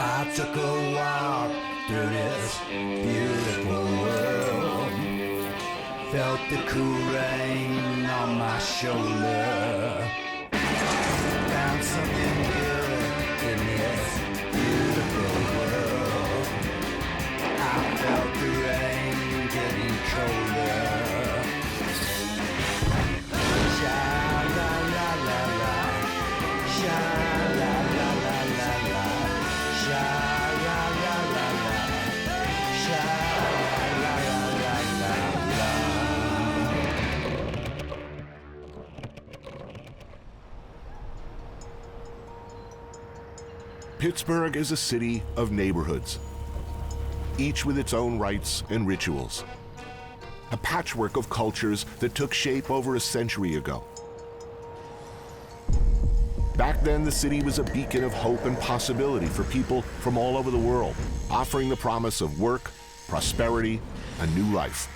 I took a walk through this beautiful world, felt the cool rain on my shoulder, found something good in this beautiful world. I felt the rain getting colder. Sha-la-la-la-la, sha-la-la-la-la-la, sha-la-la-la-la, sha-la-la-la-la. Pittsburgh is a city of neighborhoods, each with its own rites and rituals. A patchwork of cultures that took shape over a century ago. Back then, the city was a beacon of hope and possibility for people from all over the world, offering the promise of work, prosperity, a new life.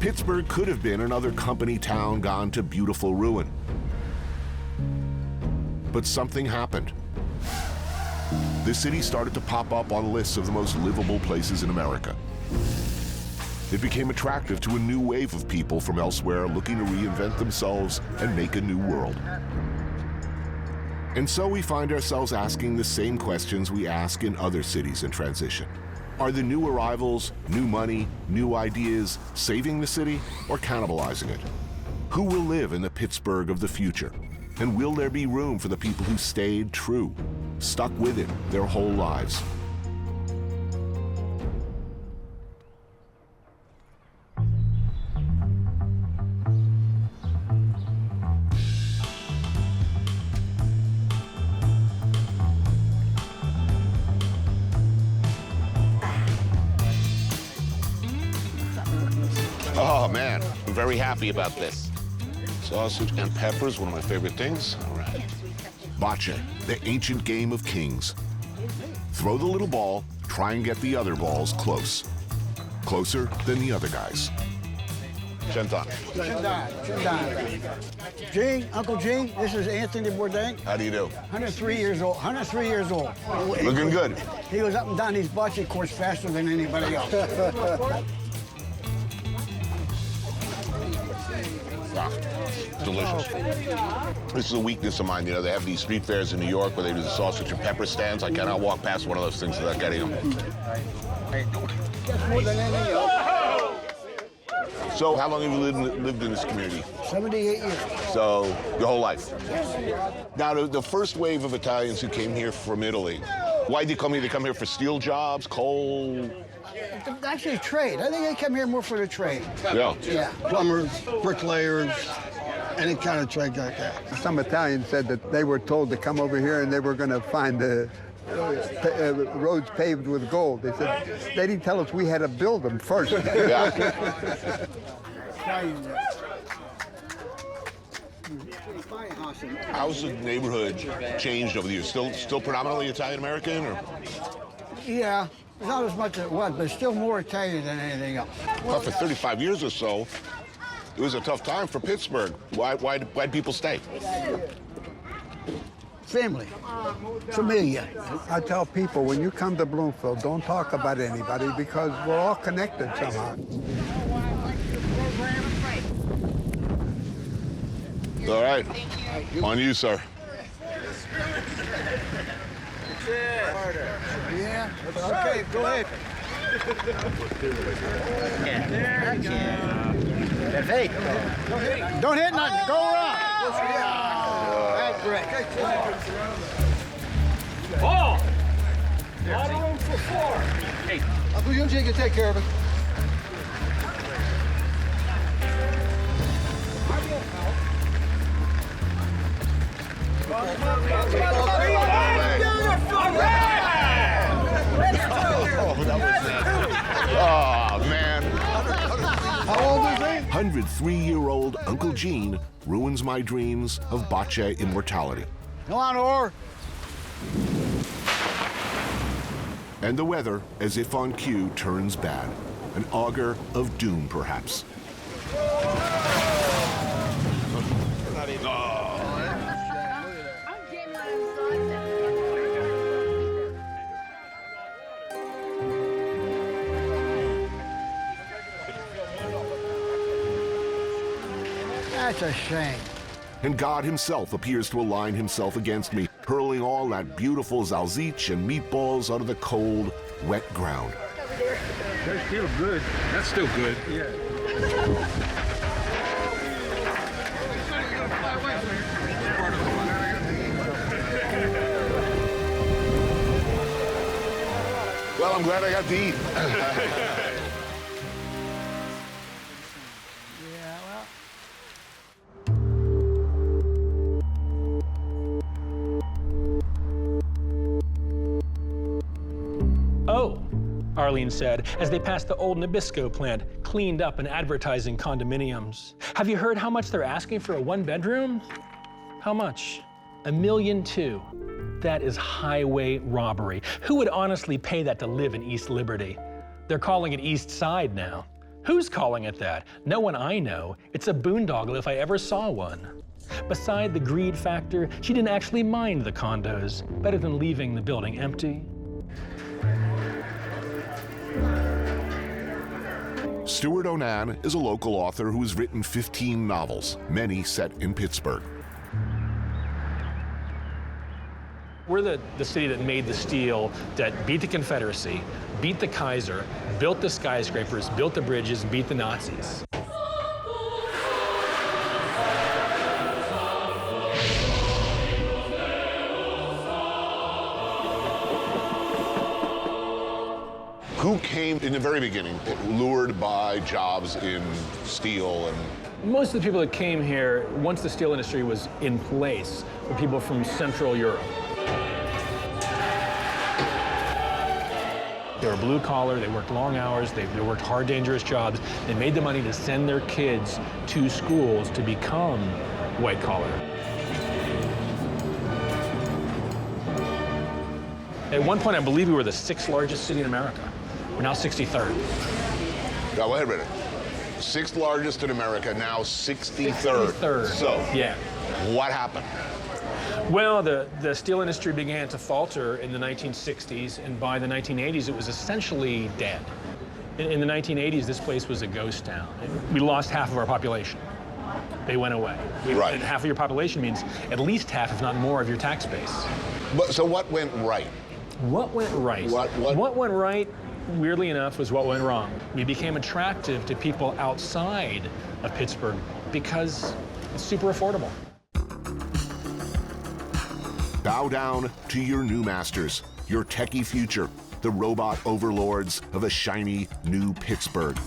Pittsburgh could have been another company town gone to beautiful ruin. But something happened. The city started to pop up on lists of the most livable places in America. It became attractive to a new wave of people from elsewhere looking to reinvent themselves and make a new world. And so we find ourselves asking the same questions we ask in other cities in transition. Are the new arrivals, new money, new ideas saving the city or cannibalizing it? Who will live in the Pittsburgh of the future? And will there be room for the people who stayed true, stuck with it their whole lives? Oh man, I'm very happy about this. Sausage and peppers, one of my favorite things. All right. Bocce, the ancient game of kings. Throw the little ball, try and get the other balls close. Closer than the other guys. Shenton. Gene, Uncle Gene, this is Anthony Bourdain. How do you do? 103 years old. 103 years old. Looking good. He was up and down these bocce courts faster than anybody else. Wow. Delicious. This is a weakness of mine. You know, they have these street fairs in New York where they do the sausage and pepper stands. I cannot walk past one of those things without getting them. That's more than anything else. So, how long have you lived in this community? 78 years. So, your whole life? Now, the first wave of Italians who came here from Italy, why did they come here? They come here for steel jobs, coal? Actually, trade. I think they come here more for the trade. Yeah. Yeah. Plumbers, bricklayers, any kind of trade like that. Some Italians said that they were told to come over here and they were going to find the roads paved with gold. They said, they didn't tell us we had to build them first. Yeah. How's the neighborhood changed over the years? Still predominantly Italian-American, or? Yeah. It's not as much as it was, but it's still more Italian than anything else. Well, for 35 years or so, it was a tough time for Pittsburgh. Why'd people stay? Family. Familia. I tell people, when you come to Bloomfield, don't talk about anybody because we're all connected somehow. All right. On you, sir. Yeah. Okay, go ahead. Perfetto. Don't hit nothing. Go around. That's great. Oh! Lot of room for four. Hey. Uncle Eugene can take care of it. Oh, man. How old is he? 103-year-old Uncle Gene ruins my dreams of bocce immortality. Come on, Orr. And the weather, as if on cue, turns bad. An augur of doom, perhaps. That's a shame. And God himself appears to align himself against me, hurling all that beautiful zalzich and meatballs onto the cold, wet ground. That's still good. That's still good. Yeah. Well, I'm glad I got to eat. Yeah, well. Oh, Arlene said, as they passed the old Nabisco plant, cleaned up and advertising condominiums. Have you heard how much they're asking for a one-bedroom? How much? $1.2 million. That is highway robbery. Who would honestly pay that to live in East Liberty? They're calling it East Side now. Who's calling it that? No one I know. It's a boondoggle if I ever saw one. Beside the greed factor, she didn't actually mind the condos. Better than leaving the building empty. Stuart Onan is a local author who has written 15 novels, many set in Pittsburgh. We're the city that made the steel, that beat the Confederacy, beat the Kaiser, built the skyscrapers, built the bridges, and beat the Nazis. Who came in the very beginning, lured by jobs in steel and... Most of the people that came here, once the steel industry was in place, were people from Central Europe. They were blue collar, they worked long hours, they worked hard, dangerous jobs. They made the money to send their kids to schools to become white collar. At one point, I believe we were the 6th largest city in America. We're now 63rd. Now, wait a minute. 6th largest in America, now 63rd. 63rd. So, yeah. What happened? Well, the steel industry began to falter in the 1960s, and by the 1980s, it was essentially dead. In the 1980s, this place was a ghost town. We lost half of our population. They went away. Right. And half of your population means at least half, if not more, of your tax base. But, so what went right? What went right? What went right, weirdly enough, was what went wrong. We became attractive to people outside of Pittsburgh because it's super affordable. Bow down to your new masters, your techie future, the robot overlords of a shiny new Pittsburgh.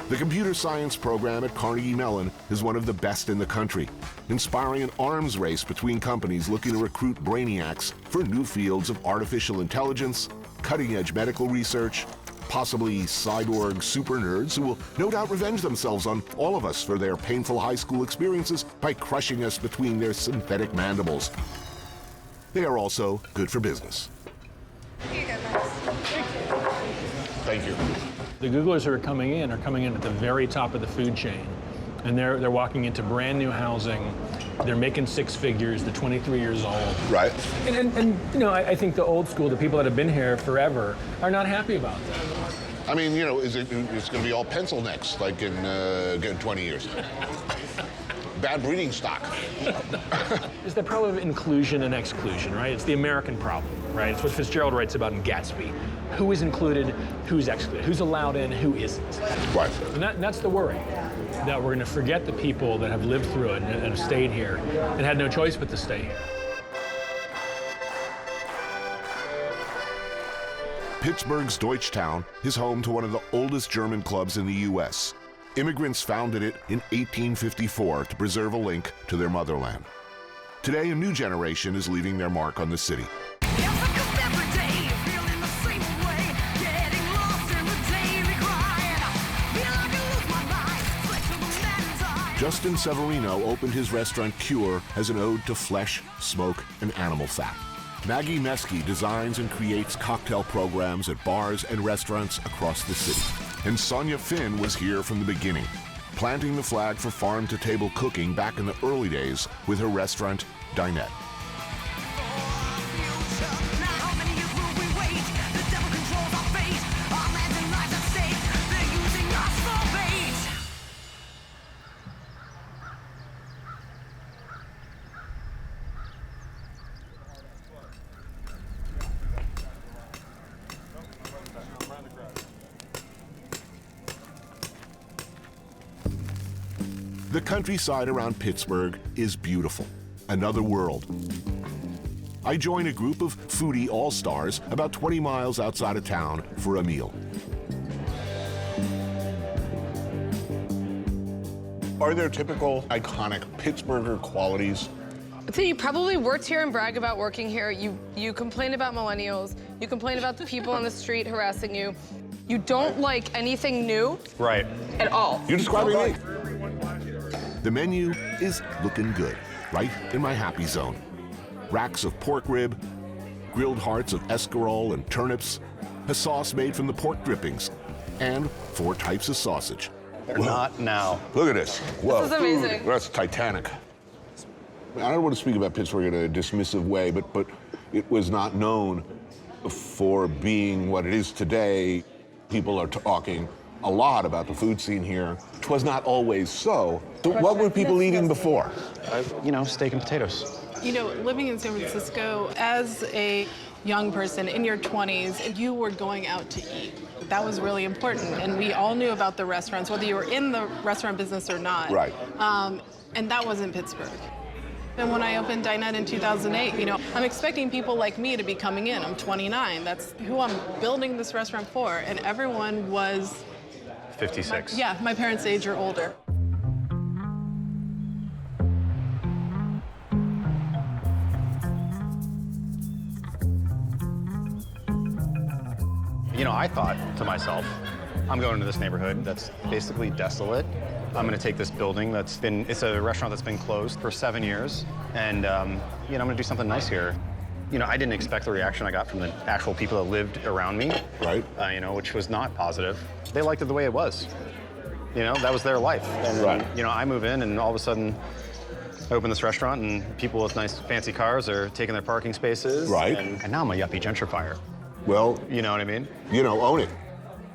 The computer science program at Carnegie Mellon is one of the best in the country, inspiring an arms race between companies looking to recruit brainiacs for new fields of artificial intelligence, cutting-edge medical research, possibly cyborg super nerds who will no doubt revenge themselves on all of us for their painful high school experiences by crushing us between their synthetic mandibles. They are also good for business. Thank you. The Googlers who are coming in at the very top of the food chain. And they're walking into brand new housing. They're making 6 figures. They're 23 years old. Right. And you know, I think the old school, the people that have been here forever, are not happy about that. I mean, you know, it's going to be all pencil necks like in 20 years. Bad breeding stock. It's the problem of inclusion and exclusion, right? It's the American problem, right? It's what Fitzgerald writes about in Gatsby. Who is included, who's excluded, who's allowed in, who isn't. Right. And that's the worry, that we're going to forget the people that have lived through it and have stayed here and had no choice but to stay here. Pittsburgh's Deutschtown is home to one of the oldest German clubs in the U.S. Immigrants founded it in 1854 to preserve a link to their motherland. Today, a new generation is leaving their mark on the city. Justin Severino opened his restaurant Cure as an ode to flesh, smoke, and animal fat. Maggie Meske designs and creates cocktail programs at bars and restaurants across the city. And Sonia Finn was here from the beginning, planting the flag for farm-to-table cooking back in the early days with her restaurant, Dinette. The countryside around Pittsburgh is beautiful, another world. I join a group of foodie all-stars about 20 miles outside of town for a meal. Are there typical, iconic Pittsburgher qualities? So you probably worked here and brag about working here. You complain about millennials. You complain about the people on the street harassing you. You don't like anything new. Right. At all. You're describing me. The menu is looking good, right in my happy zone. Racks of pork rib, grilled hearts of escarole and turnips, a sauce made from the pork drippings, and 4 types of sausage. They're not now. Look at this. Whoa. This is amazing. That's Titanic. I don't want to speak about Pittsburgh in a dismissive way, but it was not known for being what it is today. People are talking a lot about the food scene here. It was not always so. So what were people eating before? Steak and potatoes. Living in San Francisco, as a young person in your 20s, you were going out to eat. That was really important, and we all knew about the restaurants, whether you were in the restaurant business or not. Right. And that was in Pittsburgh. And when I opened Dinette in 2008, I'm expecting people like me to be coming in. I'm 29. That's who I'm building this restaurant for, and everyone was 56. my parents' age or older. I thought to myself, I'm going to this neighborhood that's basically desolate. I'm going to take this building it's a restaurant that's been closed for 7 years, and I'm going to do something nice here. I didn't expect the reaction I got from the actual people that lived around me. Right. Which was not positive. They liked it the way it was. That was their life. And, right. I move in, and all of a sudden, I open this restaurant, and people with nice, fancy cars are taking their parking spaces. Right. And now I'm a yuppie gentrifier. Well, You know what I mean? Own it.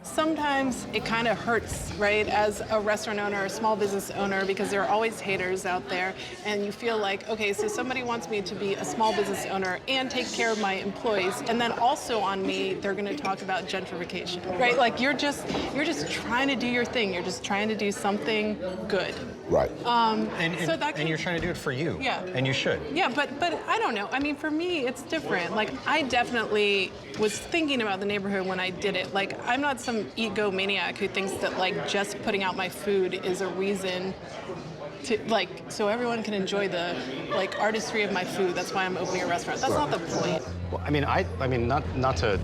Sometimes it kind of hurts, right, as a restaurant owner or small business owner, because there are always haters out there, and you feel like, okay, so somebody wants me to be a small business owner and take care of my employees, and then also on me, they're going to talk about gentrification, right? Like you're just trying to do your thing. You're just trying to do something good. Right. And you're trying to do it for you. Yeah. And you should. Yeah, but I don't know. I mean, for me, it's different. Like, I definitely was thinking about the neighborhood when I did it. Like, I'm not some egomaniac who thinks that, like, just putting out my food is a reason to, like, so everyone can enjoy the, like, artistry of my food. That's why I'm opening a restaurant. That's not the point. Well, I mean, not to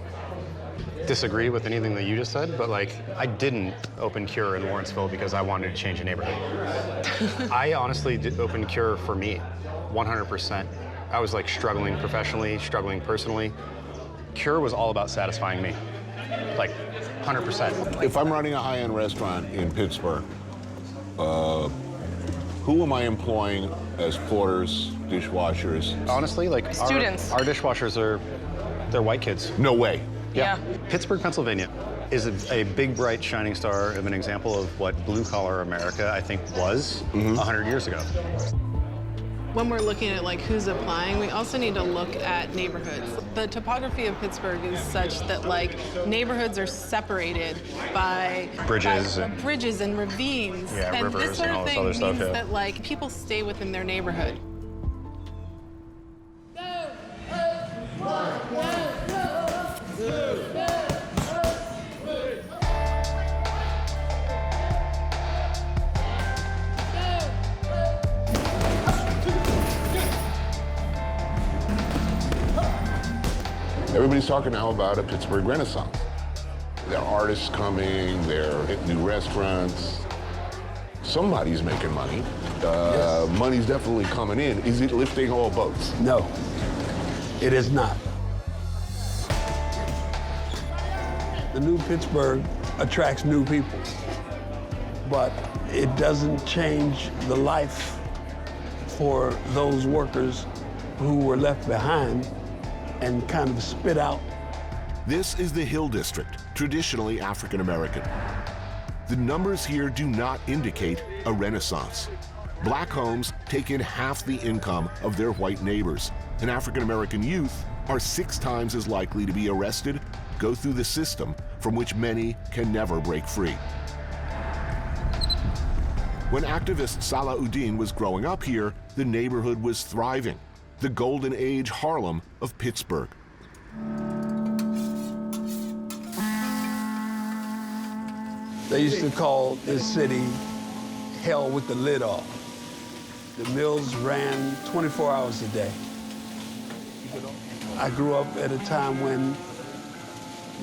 disagree with anything that you just said, but like, I didn't open Cure in Lawrenceville because I wanted to change the neighborhood. I honestly did open Cure for me, 100%. I was like struggling professionally, struggling personally. Cure was all about satisfying me, like 100%. If I'm running a high-end restaurant in Pittsburgh, who am I employing as porters, dishwashers? Honestly, like Students. Our dishwashers they're white kids. No way. Yeah. Pittsburgh, Pennsylvania is a big, bright, shining star of an example of what blue-collar America, I think, was 100 years ago. When we're looking at like who's applying, we also need to look at neighborhoods. The topography of Pittsburgh is such that like neighborhoods are separated by bridges and ravines. Yeah, and rivers this sort and of all this thing other stuff, means yeah. that like people stay within their neighborhood. Everybody's talking now about a Pittsburgh Renaissance. There are artists coming, there are new restaurants. Somebody's making money. Yes. Money's definitely coming in. Is it lifting all boats? No, it is not. The new Pittsburgh attracts new people, but it doesn't change the life for those workers who were left behind and kind of spit out. This is the Hill District, traditionally African American. The numbers here do not indicate a renaissance. Black homes take in half the income of their white neighbors, and African American youth are 6 times as likely to be arrested, go through the system from which many can never break free. When activist Salahuddin was growing up here, the neighborhood was thriving, the golden age Harlem of Pittsburgh. They used to call this city hell with the lid off. The mills ran 24 hours a day. I grew up at a time when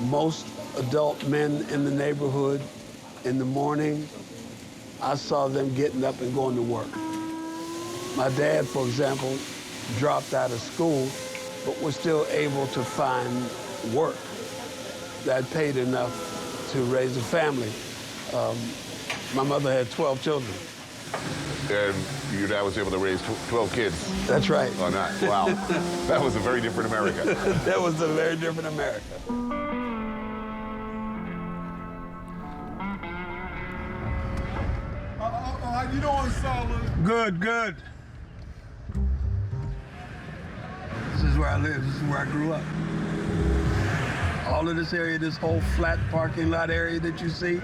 most adult men in the neighborhood, in the morning, I saw them getting up and going to work. My dad, for example, dropped out of school, but was still able to find work that paid enough to raise a family. My mother had 12 children. And your dad was able to raise 12 kids? That's right. Oh, nice. Wow. That was a very different America. That was a very different America. How you doing, Solid? Good, good. This is where I live. This is where I grew up. All of this area, this whole flat parking lot area that you see,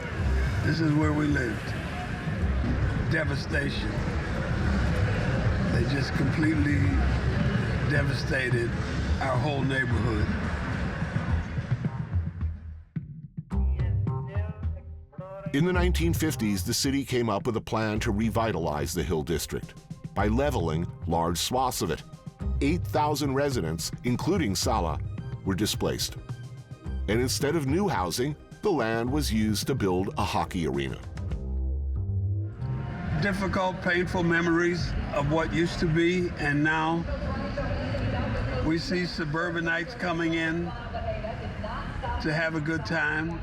this is where we lived. Devastation. They just completely devastated our whole neighborhood. In the 1950s, the city came up with a plan to revitalize the Hill District by leveling large swaths of it. 8,000 residents, including Salah, were displaced. And instead of new housing, the land was used to build a hockey arena. Difficult, painful memories of what used to be, and now we see suburbanites coming in to have a good time,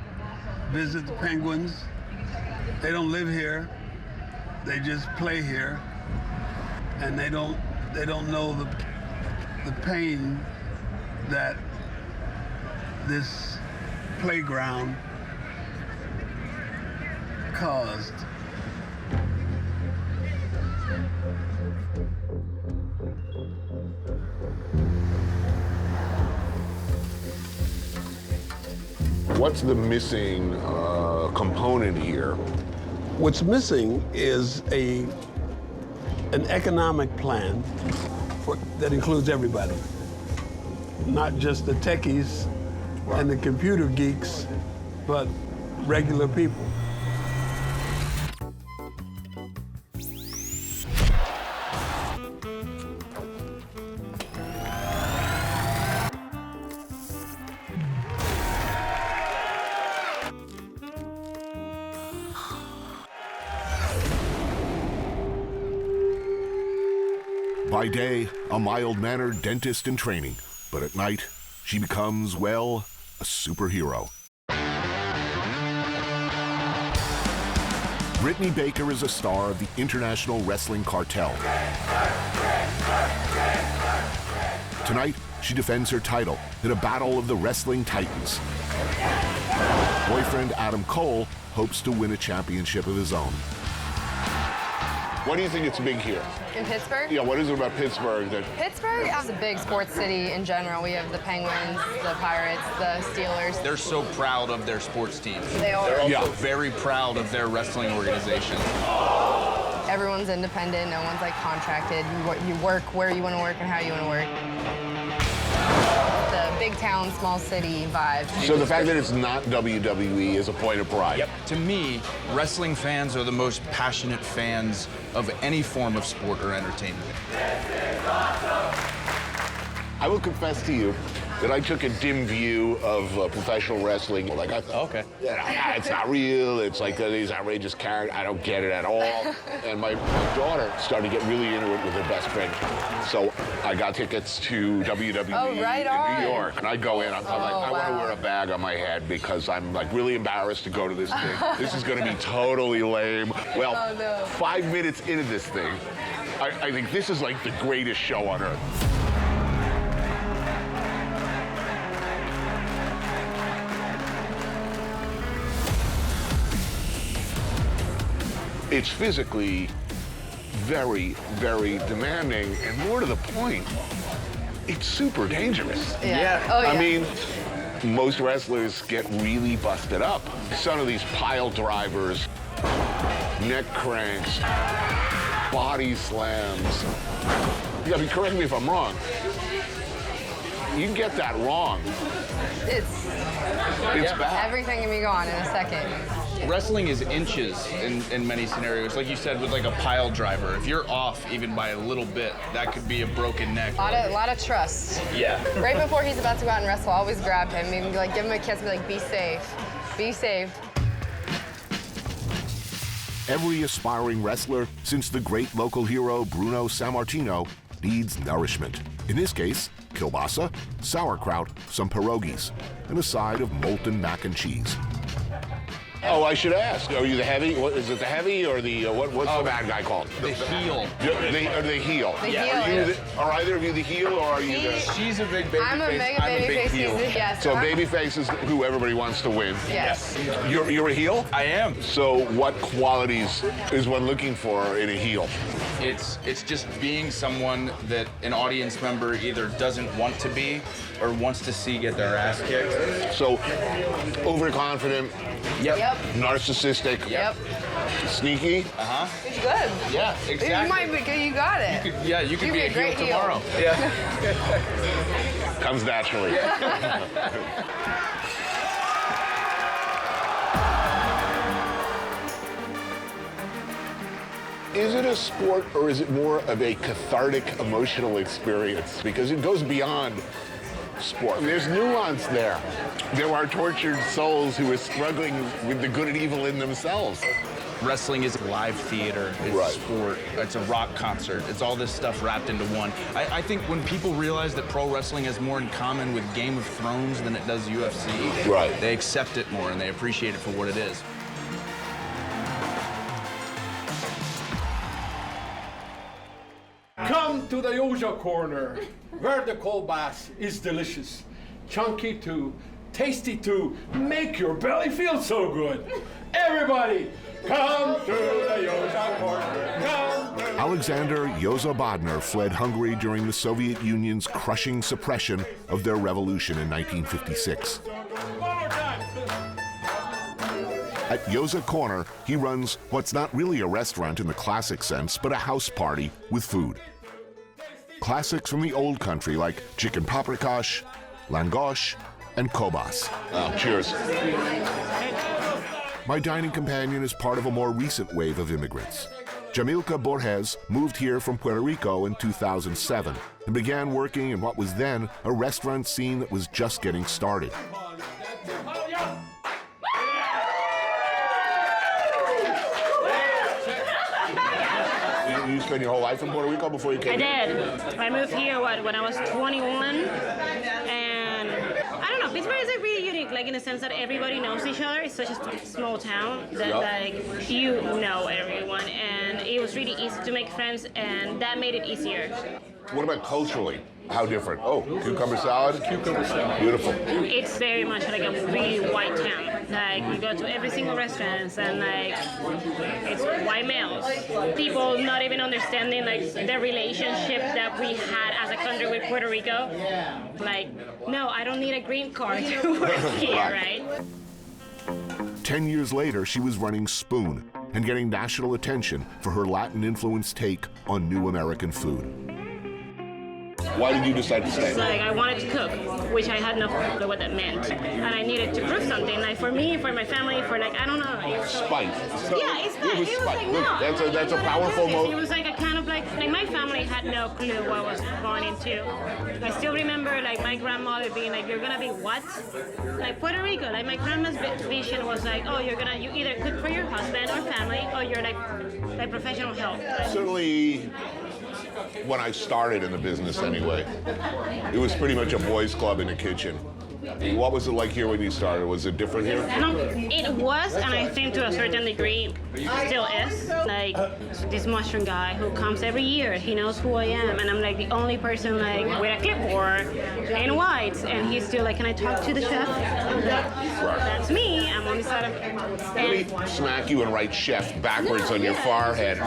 visit the Penguins. They don't live here, they just play here, and they don't know the pain that this playground caused. What's the missing component here? What's missing is an economic plan that includes everybody, not just the techies and the computer geeks, but regular people. By day, a mild-mannered dentist in training, but at night, she becomes, well, a superhero. Brittany Baker is a star of the International Wrestling Cartel. Tonight, she defends her title in a battle of the Wrestling Titans. Boyfriend Adam Cole hopes to win a championship of his own. Why do you think it's big here? In Pittsburgh? Yeah, what is it about Pittsburgh that... Pittsburgh is a big sports city in general. We have the Penguins, the Pirates, the Steelers. They're so proud of their sports teams. They are. They're also very proud of their wrestling organization. Everyone's independent. No one's like contracted. You work where you want to work and how you want to work. The big town, small city vibe. So the fact that it's not WWE is a point of pride. Yep. To me, wrestling fans are the most passionate fans of any form of sport or entertainment. I will confess to you, that I took a dim view of professional wrestling. Like I thought, okay, yeah, it's not real. It's like these outrageous characters. I don't get it at all. And my daughter started to get really into it with her best friend. So I got tickets to WWE in New York, and I go in. I'm like, I want to wear a bag on my head because I'm like really embarrassed to go to this thing. This is going to be totally lame. Well, 5 minutes into this thing, I think this is like the greatest show on earth. It's physically very, very demanding, and more to the point, it's super dangerous. Yeah. Oh, yeah. I mean, most wrestlers get really busted up. Some of these pile drivers, neck cranks, body slams. I mean, correct me if I'm wrong. You can get that wrong. It's bad. Everything can be gone in a second. Wrestling is inches in many scenarios. Like you said, with like a pile driver, if you're off even by a little bit, that could be a broken neck. A lot of trust. Yeah. Right before he's about to go out and wrestle, I always grab him, maybe like give him a kiss, and be like, be safe. Be safe. Every aspiring wrestler, since the great local hero Bruno Sammartino, needs nourishment. In this case, kielbasa, sauerkraut, some pierogies, and a side of molten mac and cheese. Oh, I should ask. Are you the heavy? What, is it the heavy or the what's the bad guy called? The heel. The heel. The heel. Are either of you the heel or are you the? She's a big baby I'm a face. mega baby face. heel. Yes. So baby face is who everybody wants to win. Yes. You're a heel? I am. So what qualities is one looking for in a heel? It's just being someone that an audience member either doesn't want to be or wants to see get their ass kicked. So overconfident. Yep. Narcissistic. Yep. Sneaky. It's good. Yeah, exactly. You might be good. You got it. You could be a great heel tomorrow. Yeah. Comes naturally. Is it a sport or is it more of a cathartic emotional experience? Because it goes beyond sport. There's nuance there. There are tortured souls who are struggling with the good and evil in themselves. Wrestling is live theater, it's sport, it's a rock concert, it's all this stuff wrapped into one. I think when people realize that pro wrestling has more in common with Game of Thrones than it does UFC, they accept it more and they appreciate it for what it is. Come to the Yoja corner, where the kielbasa is delicious, chunky too, tasty too, make your belly feel so good. Everybody, come to the Yoja corner. Come to Alexander Yoza Bodner fled Hungary during the Soviet Union's crushing suppression of their revolution in 1956. At Yoza Corner, he runs what's not really a restaurant in the classic sense, but a house party with food. Classics from the old country like chicken paprikash, langosh, and kobas. Cheers. My dining companion is part of a more recent wave of immigrants. Jamilka Borges moved here from Puerto Rico in 2007 and began working in what was then a restaurant scene that was just getting started. You spent your whole life in Puerto Rico before you came I did. I moved here, when I was 21, and I don't know, Pittsburgh is like really unique, like in the sense that everybody knows each other. It's such a small town that like you know everyone, and it was really easy to make friends, and that made it easier. What about culturally? How different? Oh, cucumber salad? Cucumber salad. Beautiful. It's very much like a really white town. Like, we go to every single restaurant, and like, it's white males. People not even understanding like the relationship that we had as a country with Puerto Rico. Like, no, I don't need a green card to work here, right? 10 years later, she was running Spoon and getting national attention for her Latin-influenced take on new American food. Why did you decide to stay? It's like I wanted to cook, which I had no clue what that meant. And I needed to prove something, like for me, for my family, for like, I don't know. Spite. Yeah, it's spite. It was It was spite. like, Look, no. that's a powerful It motive. was like a kind of like my family had no clue what I was going into. I still remember like my grandmother being like, you're gonna be what? Like Puerto Rico, like my grandma's vision was like, oh, you either cook for your husband or family, or you're like professional help. Certainly, when I started in the business anyway, it was pretty much a boys' club in the kitchen. What was it like here when you started? Was it different here? No, it was, and I think to a certain degree, still is. Like this mushroom guy who comes every year, he knows who I am, and I'm like the only person like with a clipboard in white, and he's still like, can I talk to the chef? That's me. I'm on the side of. Let me smack you and write chef backwards on your forehead.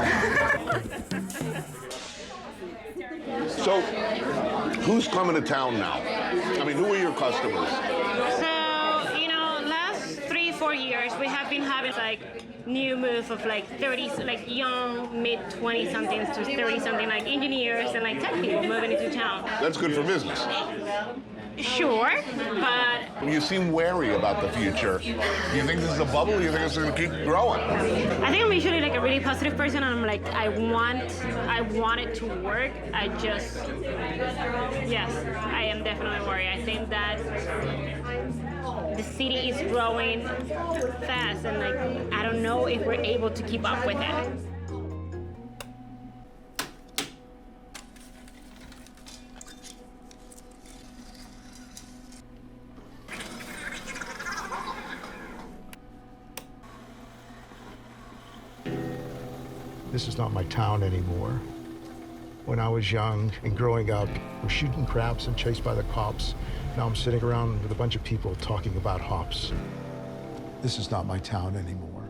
So, who's coming to town now? I mean, who are your customers? So, last 3-4 years, we have been having like new move of like 30s, like young, mid-20 somethings to 30 something, like engineers and like tech people moving into town. That's good for business. Sure, but You seem wary about the future. Do you think this is a bubble, or do you think it's going to keep growing? I think I'm usually like a really positive person, and I'm like, I want it to work. Yes, I am definitely worried. I think that the city is growing fast, and like, I don't know if we're able to keep up with it. This is not my town anymore. When I was young and growing up, we're shooting craps and chased by the cops. Now I'm sitting around with a bunch of people talking about hops. This is not my town anymore.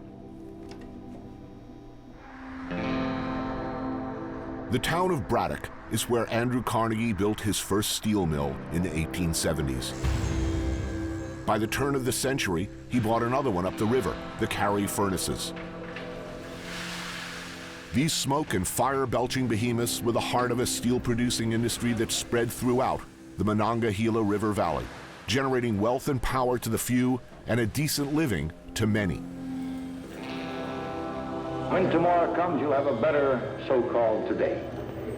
The town of Braddock is where Andrew Carnegie built his first steel mill in the 1870s. By the turn of the century, he bought another one up the river, the Carey Furnaces. These smoke and fire-belching behemoths were the heart of a steel-producing industry that spread throughout the Monongahela River Valley, generating wealth and power to the few and a decent living to many. When tomorrow comes, you'll have a better so-called today.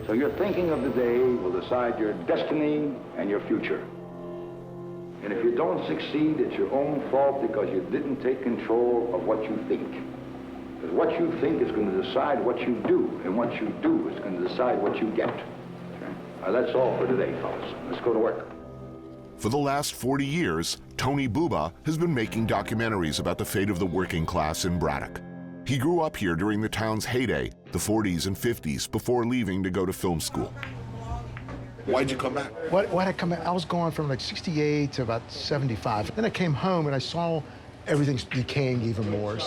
So your thinking of the day will decide your destiny and your future. And if you don't succeed, it's your own fault because you didn't take control of what you think. Because what you think is going to decide what you do, and what you do is going to decide what you get. That's all for today, fellas. Let's go to work. For the last 40 years, Tony Buba has been making documentaries about the fate of the working class in Braddock. He grew up here during the town's heyday, the 40s and 50s, before leaving to go to film school. Why'd you come back? Why'd I come back? I was going from like 68 to about 75. Then I came home and I saw everything's decaying even more.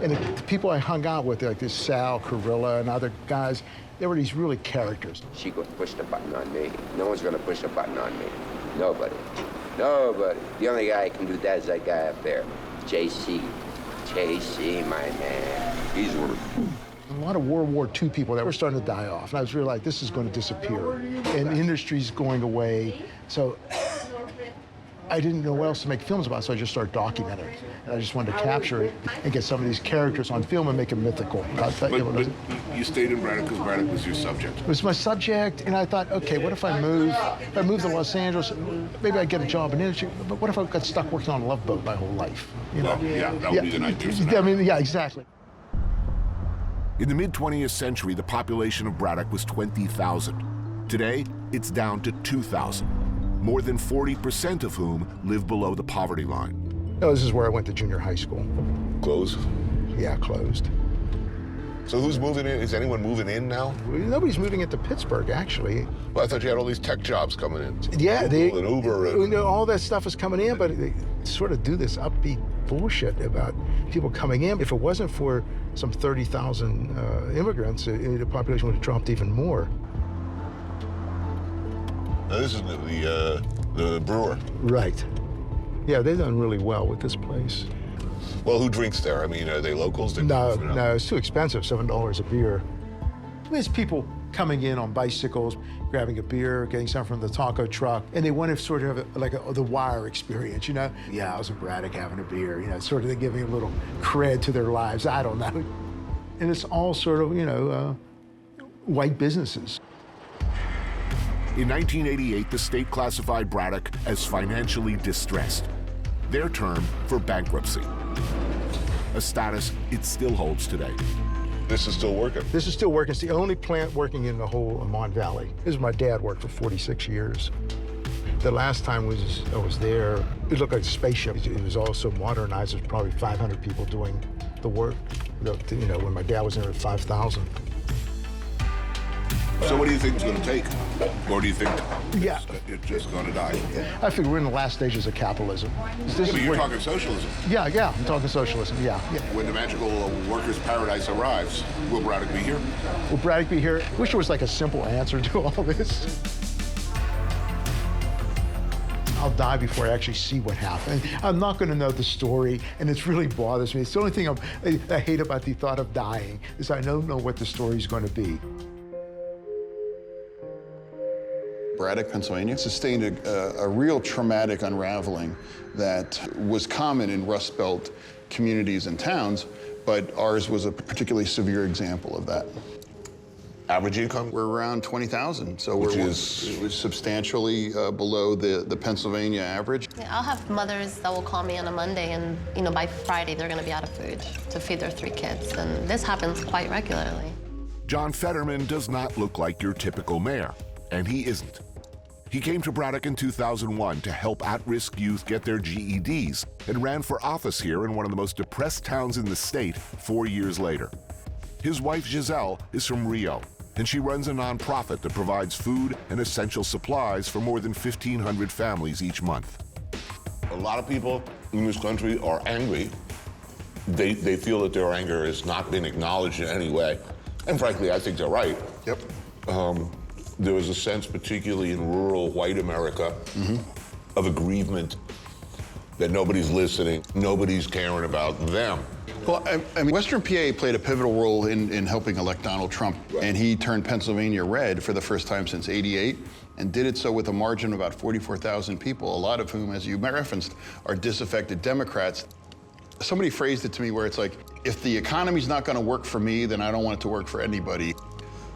And the people I hung out with, like this Sal, Carilla, and other guys, they were these really characters. She gonna push the button on me. No one's gonna push the button on me. Nobody. Nobody. The only guy who can do that is that guy up there, JC. JC, my man. He's working. A lot of World War II people that were starting to die off. And I was really like, this is going to disappear. And the industry's going away. So I didn't know what else to make films about, so I just started documenting. And I just wanted to capture it and get some of these characters on film and make them mythical. But you stayed in Braddock because Braddock was your subject. It was my subject, and I thought, okay, what if I move? If I move to Los Angeles, maybe I'd get a job in industry, but what if I got stuck working on a Love Boat my whole life? You know? Well, yeah, that would be the nightmare scenario. I mean, yeah, exactly. In the mid-20th century, the population of Braddock was 20,000. Today, it's down to 2,000, more than 40% of whom live below the poverty line. No, this is where I went to junior high school. Closed? Yeah, closed. So who's moving in? Is anyone moving in now? Nobody's moving into Pittsburgh, actually. Well, I thought you had all these tech jobs coming in. Yeah, Google and Uber. And... all that stuff is coming in, but they sort of do this upbeat bullshit about people coming in. If it wasn't for some 30,000 immigrants, the population would have dropped even more. Now, this is the brewer. Right. Yeah, they've done really well with this place. Well, who drinks there? I mean, are they locals? No, it's too expensive, $7 a beer. There's people coming in on bicycles, grabbing a beer, getting something from the taco truck, and they want to sort of have the Wire experience, you know? Yeah, I was in Braddock having a beer, you know, sort of giving a little cred to their lives, I don't know. And it's all sort of, you know, white businesses. In 1988, the state classified Braddock as financially distressed, their term for bankruptcy, a status it still holds today. This is still working? This is still working. It's the only plant working in the whole Mon Valley. This is my dad worked for 46 years. The last time I was there, it looked like a spaceship. It was also modernized. There's probably 500 people doing the work. You know, when my dad was in there, 5,000. So what do you think it's going to take? Or do you think it's just going to die? I figure we're in the last stages of capitalism. But you're talking socialism. Yeah, I'm talking socialism, yeah. When the magical workers' paradise arrives, will Braddock be here? Will Braddock be here? Wish there was like a simple answer to all this. I'll die before I actually see what happened. I'm not going to know the story, and it really bothers me. It's the only thing I hate about the thought of dying, is I don't know what the story's going to be. Braddock, Pennsylvania, sustained a real traumatic unraveling that was common in Rust Belt communities and towns, but ours was a particularly severe example of that. Average income? We're around 20,000, so Which we're is substantially below the Pennsylvania average. Yeah, I'll have mothers that will call me on a Monday, and you know, by Friday they're going to be out of food to feed their 3 kids, and this happens quite regularly. John Fetterman does not look like your typical mayor, and he isn't. He came to Braddock in 2001 to help at-risk youth get their GEDs and ran for office here in one of the most depressed towns in the state 4 years later. His wife, Giselle, is from Rio, and she runs a nonprofit that provides food and essential supplies for more than 1,500 families each month. A lot of people in this country are angry. They feel that their anger has not been acknowledged in any way. And frankly, I think they're right. Yep. There was a sense, particularly in rural white America, of aggrievement that nobody's listening, nobody's caring about them. Well, I mean, Western PA played a pivotal role in helping elect Donald Trump, and he turned Pennsylvania red for the first time since '88, and did it so with a margin of about 44,000 people, a lot of whom, as you referenced, are disaffected Democrats. Somebody phrased it to me where it's like, if the economy's not going to work for me, then I don't want it to work for anybody.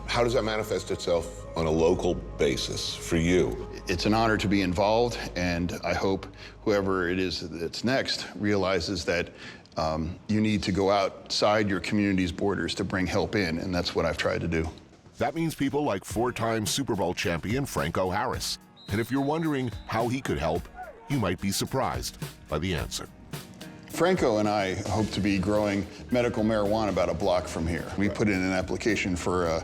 How does that manifest itself on a local basis for you? It's an honor to be involved, and I hope whoever it is that's next realizes that you need to go outside your community's borders to bring help in, and that's what I've tried to do. That means people like 4-time Super Bowl champion Franco Harris. And if you're wondering how he could help, you might be surprised by the answer. Franco and I hope to be growing medical marijuana about a block from here. We put in an application for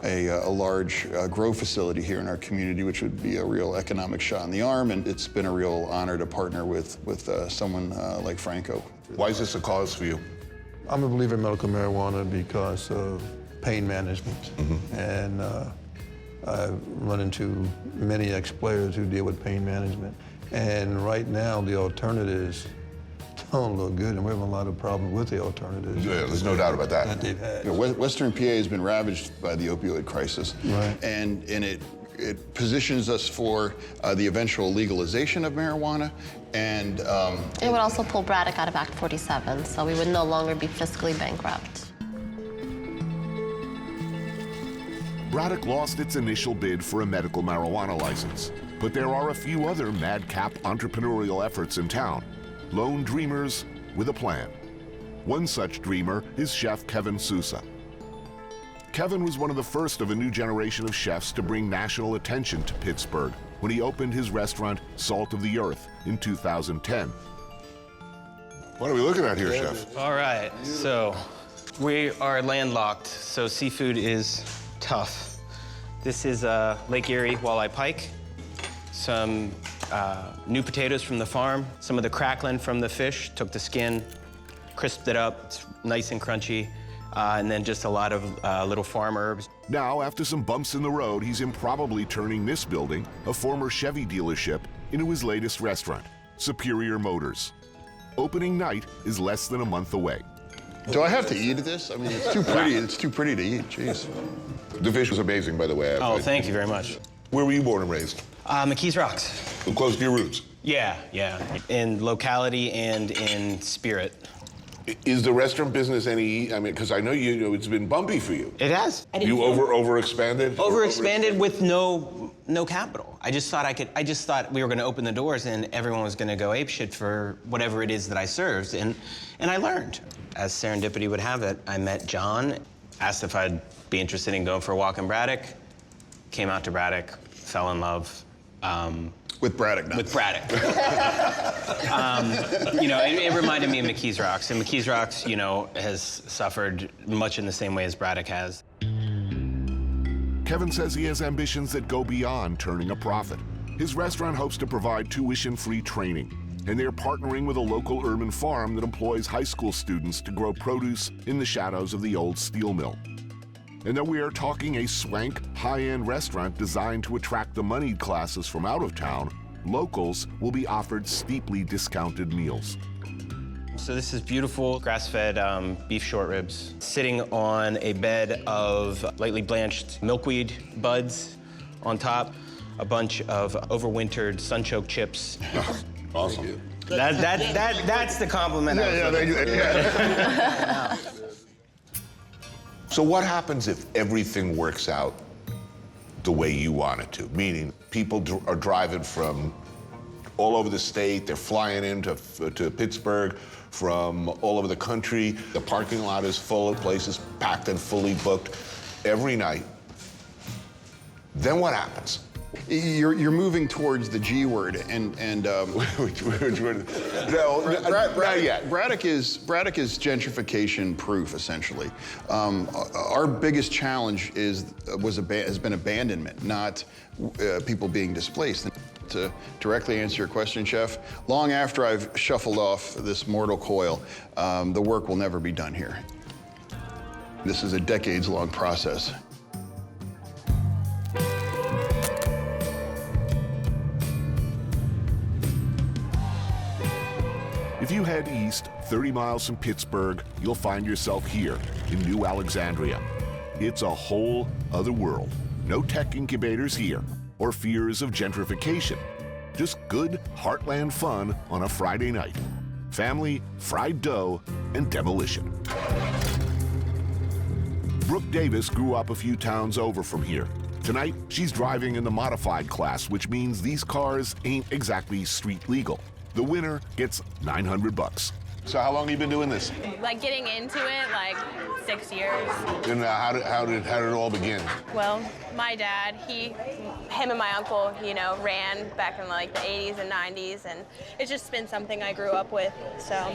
a large grow facility here in our community, which would be a real economic shot in the arm, and it's been a real honor to partner with someone like Franco. Why is this a cause for you? I'm a believer in medical marijuana because of pain management. And I've run into many ex-players who deal with pain management. And right now, the alternatives don't look good, and we have a lot of problems with the alternatives. Yeah, there's no doubt about that. That they've had. You know, Western PA has been ravaged by the opioid crisis. Right. And it positions us for the eventual legalization of marijuana, and it would also pull Braddock out of Act 47, so we would no longer be fiscally bankrupt. Braddock lost its initial bid for a medical marijuana license, but there are a few other madcap entrepreneurial efforts in town. Lone dreamers with a plan. One such dreamer is chef Kevin Sousa. Kevin was one of the first of a new generation of chefs to bring national attention to Pittsburgh when he opened his restaurant, Salt of the Earth, in 2010. What are we looking at here, Chef? All right, so we are landlocked, so seafood is tough. This is Lake Erie walleye pike, some new potatoes from the farm, some of the crackling from the fish, took the skin, crisped it up, it's nice and crunchy, and then just a lot of little farm herbs. Now, after some bumps in the road, he's improbably turning this building, a former Chevy dealership, into his latest restaurant, Superior Motors. Opening night is less than a month away. Do I have to eat this? I mean, it's too pretty. It's too pretty to eat. Jeez. The fish was amazing, by the way. Oh, thank you very much. Where were you born and raised? McKees Rocks. Close to your roots. Yeah. In locality and in spirit. Is the restaurant business any? I mean, because I know it's been bumpy for you. It has. You overexpanded. Overexpanded with no capital. I just thought we were going to open the doors and everyone was going to go apeshit for whatever it is that I served, and I learned. As serendipity would have it, I met John, asked if I'd be interested in going for a walk in Braddock, came out to Braddock, fell in love. With Braddock now. With Braddock. It reminded me of McKees Rocks, and McKees Rocks, has suffered much in the same way as Braddock has. Kevin says he has ambitions that go beyond turning a profit. His restaurant hopes to provide tuition-free training, and they're partnering with a local urban farm that employs high school students to grow produce in the shadows of the old steel mill. And though we are talking a swank, high-end restaurant designed to attract the moneyed classes from out of town, locals will be offered steeply discounted meals. So this is beautiful grass-fed beef short ribs sitting on a bed of lightly blanched milkweed buds on top, a bunch of overwintered sun-choked chips. Awesome. That's the compliment. Yeah. So what happens if everything works out the way you want it to? Meaning people are driving from all over the state, they're flying into Pittsburgh from all over the country. The parking lot is full of places packed and fully booked every night. Then what happens? You're moving towards the G word, and which word? No, not yet. Braddock is gentrification proof, essentially. Our biggest challenge has been abandonment, not people being displaced. To directly answer your question, Chef, long after I've shuffled off this mortal coil, the work will never be done here. This is a decades-long process. If you head east 30 miles from Pittsburgh, you'll find yourself here in New Alexandria. It's a whole other world. No tech incubators here or fears of gentrification. Just good heartland fun on a Friday night. Family, fried dough, and demolition. Brooke Davis grew up a few towns over from here. Tonight, she's driving in the modified class, which means these cars ain't exactly street legal. The winner gets $900. So how long have you been doing this? Like getting into it, like 6 years. And how did it all begin? Well, my dad, him and my uncle, ran back in like the 80s and 90s, and it's just been something I grew up with, so.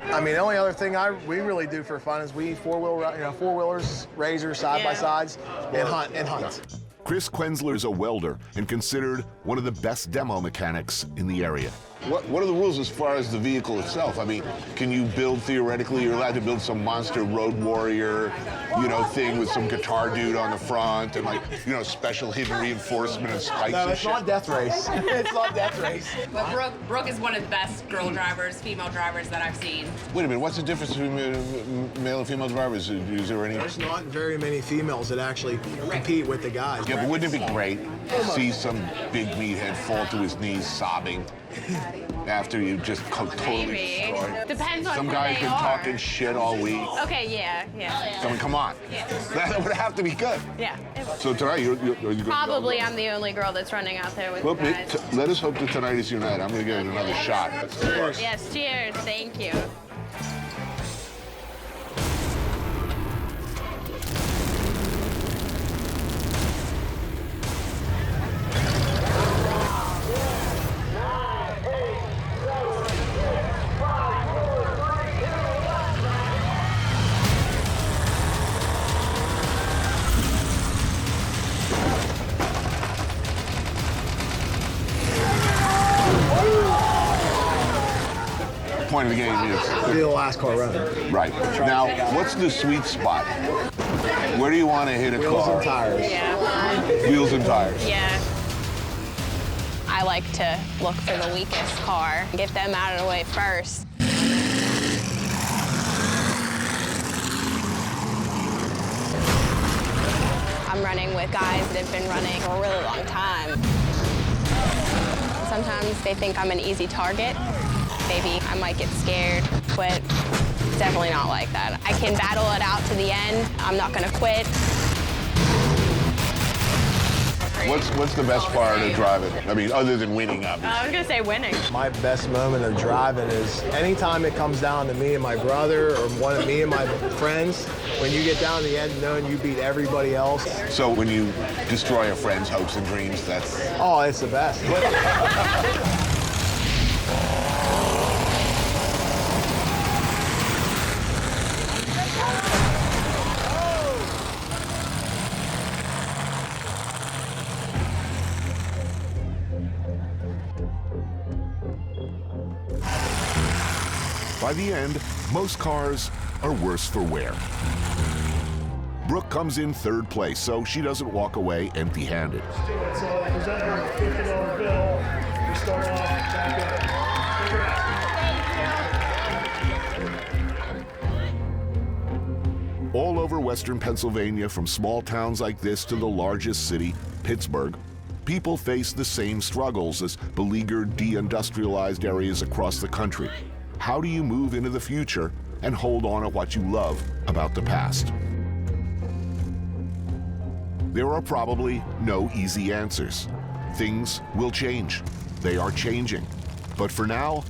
I mean, the only other thing we really do for fun is we four-wheelers, razors, side-by-sides, and hunt. Chris Quensler is a welder and considered one of the best demo mechanics in the area. What are the rules as far as the vehicle itself? I mean, can you build, theoretically, you're allowed to build some monster road warrior, thing with some guitar dude on the front and special hidden reinforcement and spikes No, and it's shit? not Death Race. It's not Death Race. But Brooke is one of the best girl drivers, female drivers that I've seen. Wait a minute, what's the difference between male and female drivers? Is there any? There's not very many females that actually compete with the guys. Yeah, but wouldn't it be great to see some big meathead fall to his knees sobbing after you just totally Maybe. destroyed? Depends on Some who guy's they been are. talking shit all week. Okay, yeah. I mean, come on. Yeah. That would have to be good. Yeah. So tonight, are you going to Probably I'm the only girl that's running out there with Well, guys. let us hope that tonight is your night. I'm going to give it another shot. Yes, cheers. Thank you. Point of the game is Be the last car running. right. Now, what's the sweet spot? Where do you want to hit a Wheels car? and tires. Yeah. Wheels and tires. Yeah. I like to look for the weakest car, get them out of the way first. running with guys that have been running for a really long time. Sometimes they think I'm an easy target. Maybe I might get scared, but it's definitely not like that. I can battle it out to the end. I'm not gonna quit. What's the best part of driving? I mean, other than winning, obviously. I was gonna say winning. My best moment of driving is anytime it comes down to me and my brother or one of me and my friends, when you get down to the end knowing you beat everybody else. So when you destroy a friend's hopes and dreams, that's... Oh, it's the best. By the end, most cars are worse for wear. Brooke comes in third place, so she doesn't walk away empty-handed. So present her a $50 bill. We start off back up. All over Western Pennsylvania, from small towns like this to the largest city, Pittsburgh, people face the same struggles as beleaguered, deindustrialized areas across the country. How do you move into the future and hold on to what you love about the past? There are probably no easy answers. Things will change. They are changing. But for now,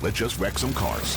let's just wreck some cars.